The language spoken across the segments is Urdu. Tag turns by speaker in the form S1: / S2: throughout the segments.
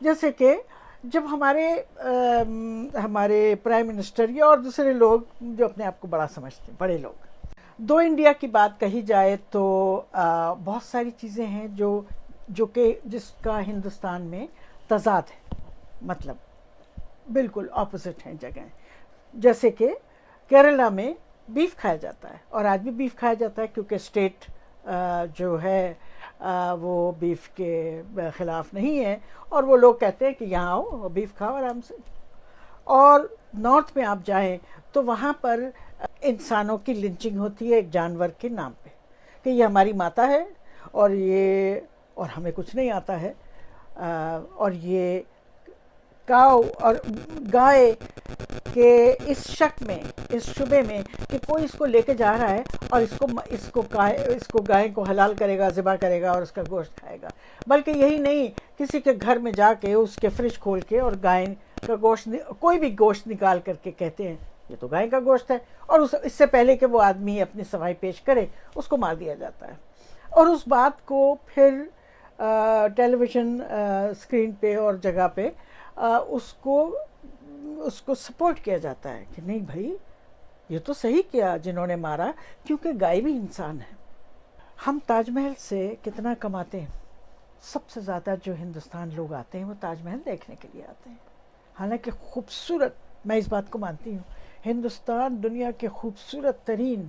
S1: جیسے کہ جب ہمارے پرائم منسٹر یا اور دوسرے لوگ جو اپنے آپ کو بڑا سمجھتے ہیں، بڑے لوگ، دو انڈیا کی بات کہی جائے تو بہت ساری چیزیں ہیں جو کہ جس کا ہندوستان میں تضاد ہے، مطلب بالکل اپوزٹ ہیں جگہیں. جیسے کہ کیرلا میں بیف کھایا جاتا ہے، اور آج بھی بیف کھایا جاتا ہے کیونکہ اسٹیٹ جو ہے وہ بیف کے خلاف نہیں ہے، اور وہ لوگ کہتے ہیں کہ یہاں آؤ بیف کھاؤ آرام سے. اور نارتھ میں آپ جائیں تو وہاں پر انسانوں کی لنچنگ ہوتی ہے ایک جانور کے نام پہ، کہ یہ ہماری ماتا ہے اور ہمیں کچھ نہیں آتا ہے، اور یہ کاؤ اور گائے کہ اس شک میں، اس شبے میں کہ کوئی اس کو لے کے جا رہا ہے اور اس کو گائے کو حلال کرے گا، ذبح کرے گا اور اس کا گوشت کھائے گا. بلکہ یہی نہیں، کسی کے گھر میں جا کے اس کے فریج کھول کے اور گائے کا گوشت، کوئی بھی گوشت نکال کر کے کہتے ہیں یہ تو گائے کا گوشت ہے، اور اس سے پہلے کہ وہ آدمی اپنی صفائی پیش کرے اس کو مار دیا جاتا ہے. اور اس بات کو پھر ٹیلی ویژن اسکرین پہ اور جگہ پہ اس کو سپورٹ کیا جاتا ہے کہ نہیں بھائی یہ تو صحیح کیا جنہوں نے مارا، کیونکہ گائے بھی انسان ہے. ہم تاج محل سے کتنا کماتے ہیں؟ سب سے زیادہ جو ہندوستان لوگ آتے ہیں وہ تاج محل دیکھنے کے لیے آتے ہیں. حالانکہ خوبصورت، میں اس بات کو مانتی ہوں، ہندوستان دنیا کے خوبصورت ترین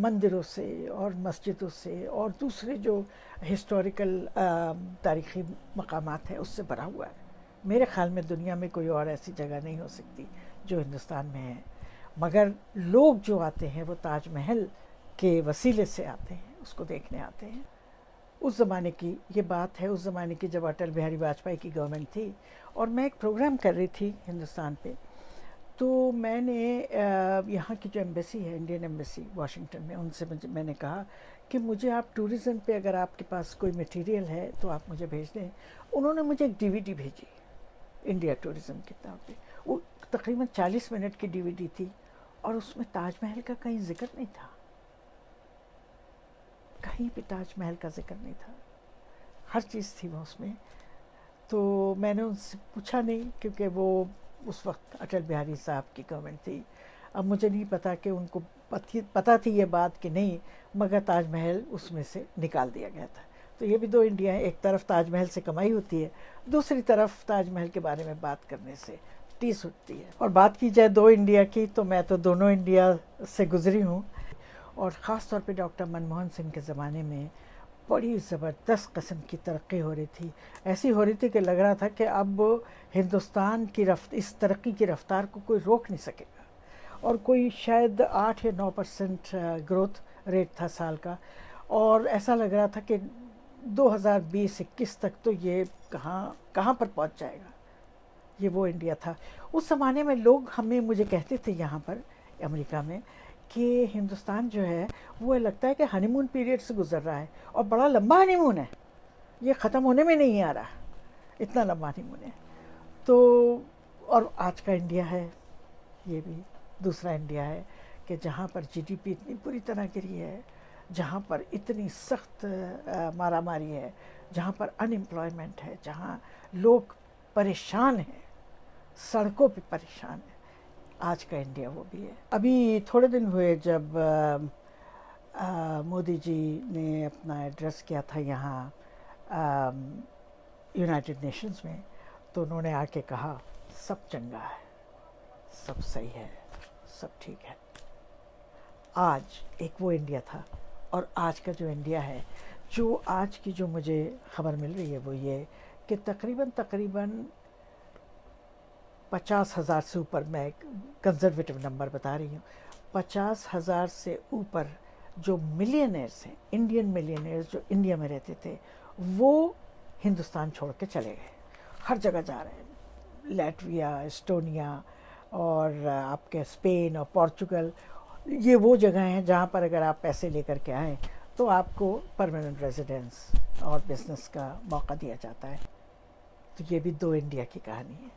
S1: مندروں سے اور مسجدوں سے اور دوسرے جو ہسٹوریکل تاریخی مقامات ہیں اس سے بھرا ہوا ہے. میرے خیال میں دنیا میں کوئی اور ایسی جگہ نہیں ہو سکتی جو ہندوستان میں ہے. مگر لوگ جو آتے ہیں وہ تاج محل کے وسیلے سے آتے ہیں، اس کو دیکھنے آتے ہیں. اس زمانے کی یہ بات ہے، اس زمانے کی جب اٹل بہاری واجپئی کی گورنمنٹ تھی اور میں ایک پروگرام کر رہی تھی ہندوستان پہ، تو میں نے یہاں کی جو ایمبیسی ہے، انڈین ایمبیسی واشنگٹن میں، ان سے میں نے کہا کہ مجھے آپ ٹورزم پہ اگر آپ کے پاس کوئی میٹیریل ہے تو آپ مجھے بھیج دیں. انہوں نے مجھے ایک DVD بھیجی انڈیا ٹورزم کی طور پہ. وہ تقریباً 40 منٹ کی DVD تھی اور اس میں تاج محل کا کہیں ذکر نہیں تھا، کہیں بھی تاج محل کا ذکر نہیں تھا. ہر چیز تھی وہ اس میں. تو میں نے ان سے پوچھا نہیں، کیونکہ وہ اس وقت اٹل بہاری صاحب کی گورنمنٹ تھی. اب مجھے نہیں پتا کہ ان کو پتہ تھی یہ بات کہ نہیں، مگر تاج محل اس میں سے نکال دیا گیا تھا. تو یہ بھی دو انڈیا ہیں، ایک طرف تاج محل سے کمائی ہوتی ہے، دوسری طرف تاج محل کے بارے میں بات کرنے سے ٹیس اٹھتی ہے. اور بات کی جائے دو انڈیا کی تو میں تو دونوں انڈیا سے گزری ہوں، اور خاص طور پہ ڈاکٹر منموہن سنگھ کے زمانے میں بڑی زبردست قسم کی ترقی ہو رہی تھی. ایسی ہو رہی تھی کہ لگ رہا تھا کہ اب ہندوستان کی اس ترقی کی رفتار کو کوئی روک نہیں سکے گا. اور کوئی شاید 8 یا 9% گروتھ ریٹ تھا سال کا، اور ایسا لگ رہا تھا کہ 2020-21 تک تو یہ کہاں پر پہنچ جائے گا. یہ وہ انڈیا تھا. اس زمانے میں لوگ مجھے کہتے تھے یہاں پر امریکہ میں کہ ہندوستان جو ہے وہ لگتا ہے کہ ہنی مون پیریڈ سے گزر رہا ہے، اور بڑا لمبا ہنی مون ہے، یہ ختم ہونے میں نہیں آ رہا، اتنا لمبا ہنی مون ہے. تو اور آج کا انڈیا ہے، یہ بھی دوسرا انڈیا ہے کہ جہاں پر GDP اتنی بری طرح گری ہے، جہاں پر اتنی سخت مارا ماری ہے، جہاں پر ان امپلائمنٹ ہے، جہاں لوگ پریشان ہیں، سڑکوں پہ پریشان ہیں. آج کا انڈیا وہ بھی ہے. ابھی تھوڑے دن ہوئے جب مودی جی نے اپنا ایڈریس کیا تھا یہاں یونائٹڈ نیشنز میں، تو انہوں نے آ کے کہا سب چنگا ہے، سب صحیح ہے، سب ٹھیک ہے. آج ایک وہ انڈیا تھا، اور آج کا جو انڈیا ہے، جو آج کی جو مجھے خبر مل رہی ہے وہ یہ کہ تقریباً 50,000 سے اوپر، میں کنزرویٹو نمبر بتا رہی ہوں، 50,000 سے اوپر جو ملینئرز ہیں، انڈین ملینئرز جو انڈیا میں رہتے تھے، وہ ہندوستان چھوڑ کے چلے گئے، ہر جگہ جا رہے ہیں. لیٹویا، اسٹونیا، اور آپ کے اسپین اور پورچوگل، یہ وہ جگہ ہیں جہاں پر اگر آپ پیسے لے کر کے آئیں تو آپ کو پرماننٹ ریزیڈنس اور بزنس کا موقع دیا جاتا ہے. تو یہ بھی دو انڈیا کی کہانی ہے.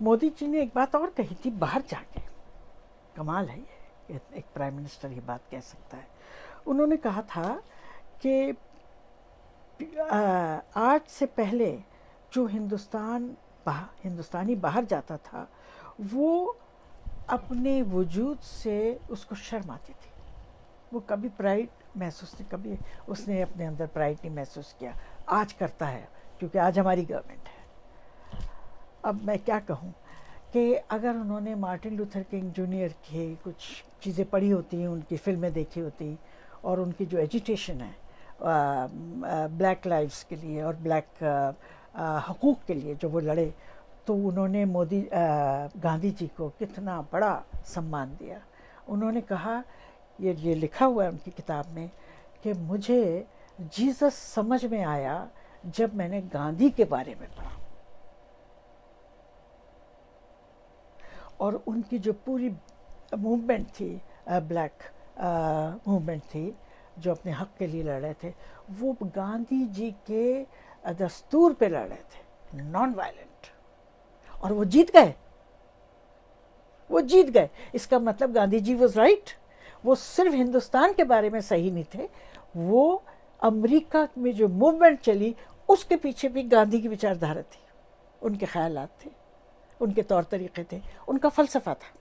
S1: مودی جی نے ایک بات اور کہی تھی باہر جا کے، کمال ہے یہ، ایک پرائم منسٹر یہ بات کہہ سکتا ہے. انہوں نے کہا تھا کہ آج سے پہلے جو ہندوستان ہندوستانی باہر جاتا تھا وہ اپنے وجود سے اس کو شرم آتی تھی. وہ کبھی پرائڈ محسوس نہیں، کبھی اس نے اپنے اندر پرائڈ نہیں محسوس کیا. آج کرتا ہے کیونکہ آج ہماری گورنمنٹ ہے. اب میں کیا کہوں کہ اگر انہوں نے مارٹن لوتھر کنگ جونیئر کی کچھ چیزیں پڑھی ہوتی، ان کی فلمیں دیکھی ہوتی، اور ان کی جو ایجیٹیشن ہے بلیک لائفز کے لیے اور بلیک حقوق کے لیے جو وہ لڑے، تو انہوں نے گاندھی جی کو کتنا بڑا سمان دیا. انہوں نے کہا، یہ لکھا ہوا ہے ان کی کتاب میں، کہ مجھے جیسس سمجھ میں آیا جب میں نے گاندھی کے بارے میں پڑھا. اور ان کی جو پوری موومنٹ تھی، بلیک موومنٹ تھی جو اپنے حق کے لیے لڑ رہے تھے، وہ گاندھی جی کے دستور پہ لڑ رہے تھے، نان وائلنٹ. اور وہ جیت گئے. اس کا مطلب گاندھی جی واز رائٹ. وہ صرف ہندوستان کے بارے میں صحیح نہیں تھے، وہ امریکہ میں جو موومنٹ چلی اس کے پیچھے بھی گاندھی کی وچاردھارا تھی، ان کے خیالات تھے، ان کے طور طریقے تھے، ان کا فلسفہ تھا.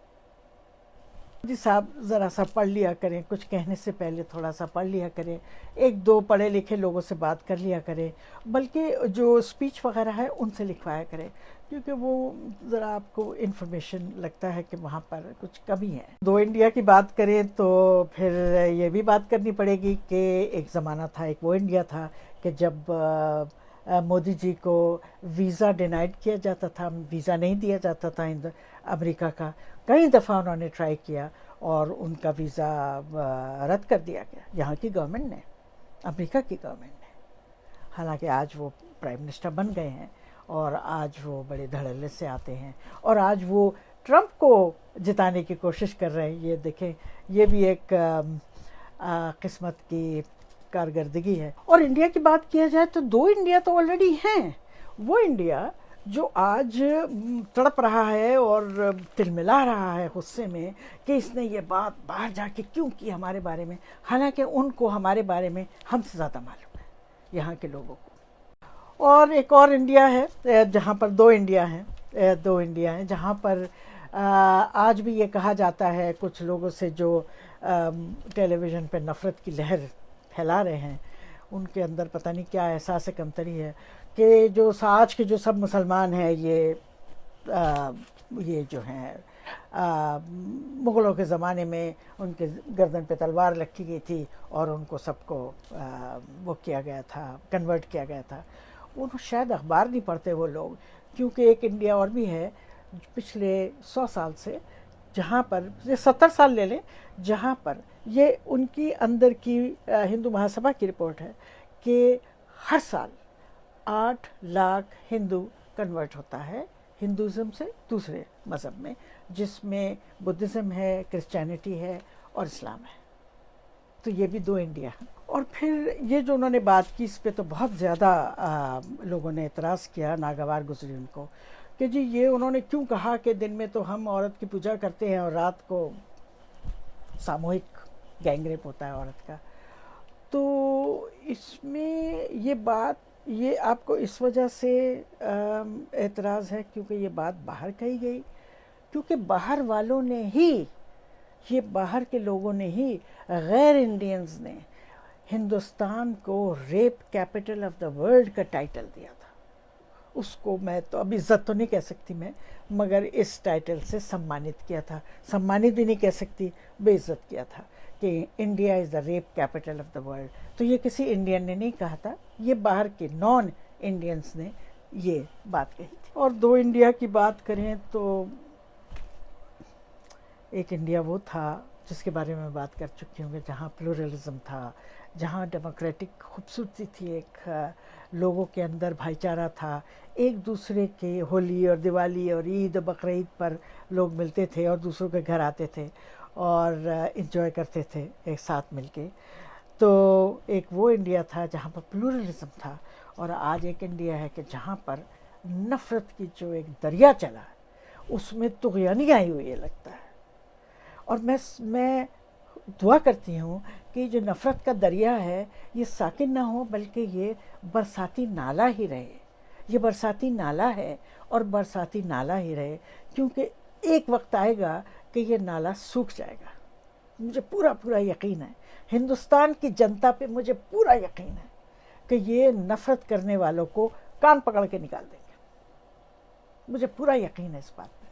S1: جی صاحب ذرا سا پڑھ لیا کریں، کچھ کہنے سے پہلے تھوڑا سا پڑھ لیا کریں، ایک دو پڑھے لکھے لوگوں سے بات کر لیا کریں، بلکہ جو اسپیچ وغیرہ ہے ان سے لکھوایا کریں، کیونکہ وہ ذرا آپ کو انفارمیشن لگتا ہے کہ وہاں پر کچھ کمی ہے. دو انڈیا کی بات کریں تو پھر یہ بھی بات کرنی پڑے گی کہ ایک زمانہ تھا، ایک وہ انڈیا تھا کہ جب مودی جی کو ویزا ڈینائڈ کیا جاتا تھا، ویزا نہیں دیا جاتا تھا امریکہ کا. کئی دفعہ انہوں نے ٹرائی کیا اور ان کا ویزا رد کر دیا گیا، یہاں کی گورنمنٹ نے، امریکہ کی گورنمنٹ نے. حالانکہ آج وہ پرائم منسٹر بن گئے ہیں اور آج وہ بڑے دھڑلے سے آتے ہیں، اور آج وہ ٹرمپ کو جتانے کی کوشش کر رہے ہیں. یہ دیکھیں، یہ بھی ایک قسمت کی کارکردگی ہے. اور انڈیا کی بات کیا جائے تو دو انڈیا تو آلریڈی ہیں. وہ انڈیا جو آج تڑپ رہا ہے اور تلملا رہا ہے غصے میں کہ اس نے یہ بات باہر جا کے کیوں کی ہمارے بارے میں، حالانکہ ان کو ہمارے بارے میں ہم سے زیادہ معلوم ہے یہاں کے لوگوں کو. اور ایک اور انڈیا ہے جہاں پر دو انڈیا ہیں جہاں پر آج بھی یہ کہا جاتا ہے کچھ لوگوں سے جو ٹیلی ویژن پہ نفرت کی لہر پھیلا رہے ہیں، ان کے اندر پتہ نہیں کیا احساس کمتری ہے کہ جو آج کے جو سب مسلمان ہیں یہ جو ہیں مغلوں کے زمانے میں ان کے گردن پہ تلوار رکھی گئی تھی اور ان کو سب کو وہ کیا گیا تھا، کنورٹ کیا گیا تھا. وہ شاید اخبار نہیں پڑھتے وہ لوگ، کیونکہ ایک انڈیا اور بھی ہے پچھلے 100 سال سے، جہاں پر یہ 70 سال لے لیں، جہاں پر یہ ان کی اندر کی ہندو مہاسبھا کی رپورٹ ہے کہ ہر سال 8 لاکھ ہندو کنورٹ ہوتا ہے ہندوازم سے دوسرے مذہب میں، جس میں بدھزم ہے، کرسچینٹی ہے اور اسلام ہے. تو یہ بھی دو انڈیا ہیں. اور پھر یہ جو انہوں نے بات کی اس پہ تو بہت زیادہ لوگوں نے اعتراض کیا، ناگوار گزری ان کو کہ جی یہ انہوں نے کیوں کہا کہ دن میں تو ہم عورت کی پوجا کرتے ہیں اور رات کو ساموہک گینگ ریپ ہوتا ہے عورت کا. تو اس میں یہ بات، یہ آپ کو اس وجہ سے اعتراض ہے کیونکہ یہ بات باہر کہی گئی، کیونکہ باہر والوں نے ہی، یہ باہر کے لوگوں نے ہی، غیر انڈینز نے ہندوستان کو rape capital of the world کا ٹائٹل دیا تھا. اس کو میں تو اب عزت تو نہیں کہہ سکتی میں، مگر اس ٹائٹل سے سمانت کیا تھا. سمانت بھی نہیں کہہ سکتی، بے عزت کیا تھا کہ India is the rape capital of the world. تو یہ کسی انڈین نے نہیں کہا تھا، یہ باہر کے نان انڈینز نے یہ بات کہی تھی. اور دو انڈیا کی بات کریں تو ایک انڈیا وہ تھا جس کے بارے میں بات کر چکی ہوں کہ جہاں پلورلزم تھا، جہاں ڈیموکریٹک خوبصورتی تھی، ایک لوگوں کے اندر بھائی چارہ تھا، ایک دوسرے کے ہولی اور دیوالی اور عید اور بقرعید پر لوگ ملتے تھے اور دوسروں کے گھر آتے تھے اور انجوائے کرتے تھے ایک ساتھ مل کے. تو ایک وہ انڈیا تھا جہاں پر پلورلزم تھا. اور آج ایک انڈیا ہے کہ جہاں پر نفرت کی جو ایک دریا چلا ہے اس میں طغیانی آئی ہوئی ہے لگتا ہے. اور میں دعا کرتی ہوں کہ جو نفرت کا دریا ہے یہ ساکن نہ ہو، بلکہ یہ برساتی نالہ ہی رہے، یہ برساتی نالا ہے اور برساتی نالا ہی رہے، کیونکہ ایک وقت آئے گا کہ یہ نالا سوکھ جائے گا۔ مجھے پورا یقین ہے، ہندوستان کی جنتا پہ مجھے پورا یقین ہے کہ یہ نفرت کرنے والوں کو کان پکڑ کے نکال دیں گے، مجھے پورا یقین ہے اس بات پہ۔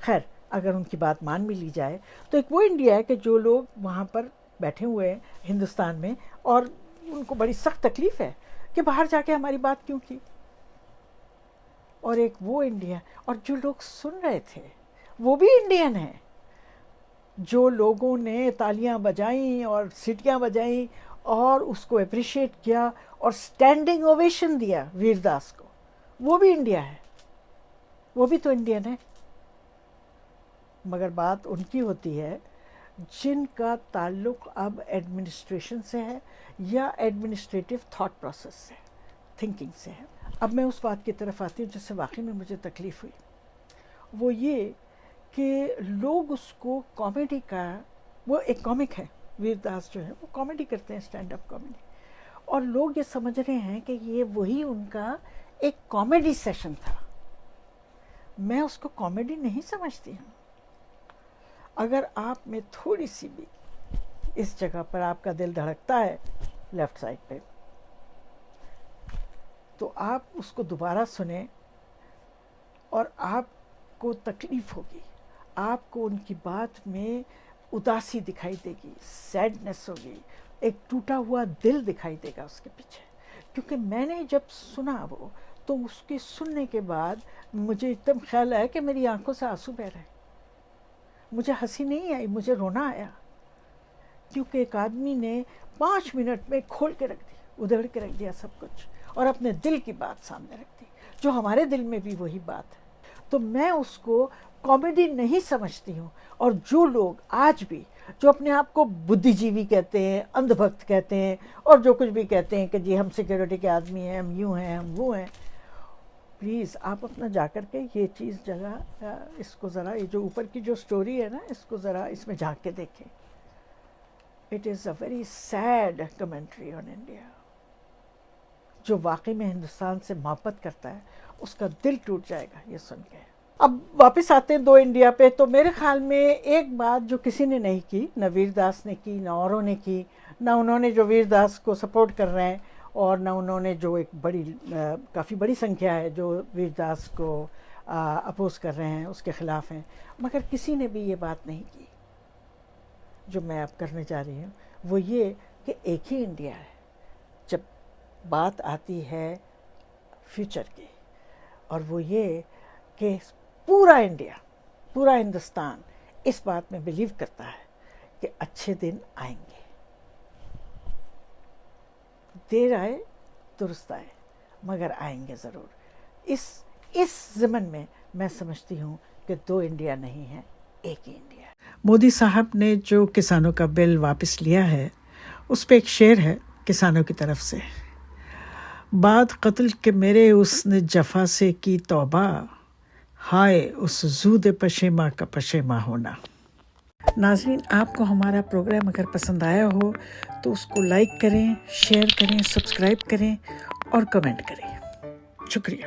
S1: خیر، اگر ان کی بات مان بھی لی جائے تو ایک وہ انڈیا ہے کہ جو لوگ وہاں پر بیٹھے ہوئے ہیں ہندوستان میں اور ان کو بڑی سخت تکلیف ہے کہ باہر جا کے ہماری بات کیوں کی، اور ایک وہ انڈیا، اور جو لوگ سن رہے تھے وہ بھی انڈین ہیں، جو لوگوں نے تالیاں بجائیں اور سیٹیاں بجائیں اور اس کو اپریشیٹ کیا اور سٹینڈنگ اوویشن دیا ویر داس کو، وہ بھی انڈیا ہے، وہ بھی تو انڈین ہے۔ مگر بات ان کی ہوتی ہے جن کا تعلق اب ایڈمنسٹریشن سے ہے یا ایڈمنسٹریٹو تھاٹ پروسیس سے، تھنکنگ سے ہے۔ اب میں اس بات کی طرف آتی ہوں جس سے واقعی میں مجھے تکلیف ہوئی، وہ یہ کہ لوگ اس کو کامیڈی کا، وہ ایک کامک ہے ویر داس جو ہے، وہ کامیڈی کرتے ہیں، اسٹینڈ اپ کامیڈی، اور لوگ یہ سمجھ رہے ہیں کہ یہ وہی ان کا ایک کامیڈی سیشن تھا۔ میں اس کو کامیڈی نہیں سمجھتی ہوں۔ اگر آپ میں تھوڑی سی بھی اس جگہ پر آپ کا دل دھڑکتا ہے لیفٹ سائڈ پہ، تو آپ اس کو دوبارہ سنیں اور آپ کو تکلیف ہوگی، آپ کو ان کی بات میں اداسی دکھائی دے گی، سیڈنس ہوگی، ایک ٹوٹا ہوا دل دکھائی دے گا اس کے پیچھے۔ کیونکہ میں نے جب سنا وہ، تو اس کے سننے کے بعد مجھے ایک دم خیال آیا کہ میری آنکھوں سے آنسو بہہ رہے ہیں۔ مجھے ہنسی نہیں آئی، مجھے رونا آیا، کیونکہ ایک آدمی نے 5 منٹ میں کھول کے رکھ دی، ادھڑ کے رکھ دیا سب کچھ، اور اپنے دل کی بات سامنے رکھ دی، جو ہمارے دل میں بھی وہی بات ہے۔ تو میں اس کو کامیڈی نہیں سمجھتی ہوں۔ اور جو لوگ آج بھی جو اپنے آپ کو بدھی جیوی کہتے ہیں، اندھ بھکت کہتے ہیں، اور جو کچھ بھی کہتے ہیں کہ جی ہم سیکیورٹی کے آدمی ہیں، ہم یوں ہیں، ہم وہ ہیں، پلیز آپ اپنا جا کر کے یہ چیز جگہ اس کو ذرا، یہ جو اوپر کی جو سٹوری ہے نا، اس کو ذرا اس میں جھانک کے دیکھیں۔ It is a very sad commentary on India. جو واقعی میں ہندوستان سے محبت کرتا ہے اس کا دل ٹوٹ جائے گا یہ سن کے۔ اب واپس آتے ہیں دو انڈیا پہ، تو میرے خیال میں ایک بات جو کسی نے نہیں کی، نہ ویر داس نے کی، نہ اوروں نے کی، نہ انہوں نے جو ویر داس کو سپورٹ کر رہے ہیں، اور نہ انہوں نے جو ایک بڑی کافی بڑی سنکھیا ہے جو ویر داس کو اپوز کر رہے ہیں، اس کے خلاف ہیں، مگر کسی نے بھی یہ بات نہیں کی جو میں اب کرنے جا رہی ہوں، وہ یہ کہ ایک ہی انڈیا ہے جب بات آتی ہے فیوچر کی، اور وہ یہ کہ پورا انڈیا، پورا ہندوستان اس بات میں بلیو کرتا ہے کہ اچھے دن آئیں گے، دیر آئے درست آئے، مگر آئیں گے ضرور۔ اس ضمن میں سمجھتی ہوں کہ دو انڈیا نہیں ہے، ایک ہی انڈیا ہے۔ مودی صاحب نے جو کسانوں کا بل واپس لیا ہے، اس پہ ایک شعر ہے کسانوں کی طرف سے: بعد قتل کے میرے اس نے جفا سے کی توبہ، ہائے اس زود پشیماں کا پشیماں ہونا۔ ناظرین، آپ کو ہمارا پروگرام اگر پسند آیا ہو تو اس کو لائک کریں، شیئر کریں، سبسکرائب کریں اور کمنٹ کریں۔ شکریہ۔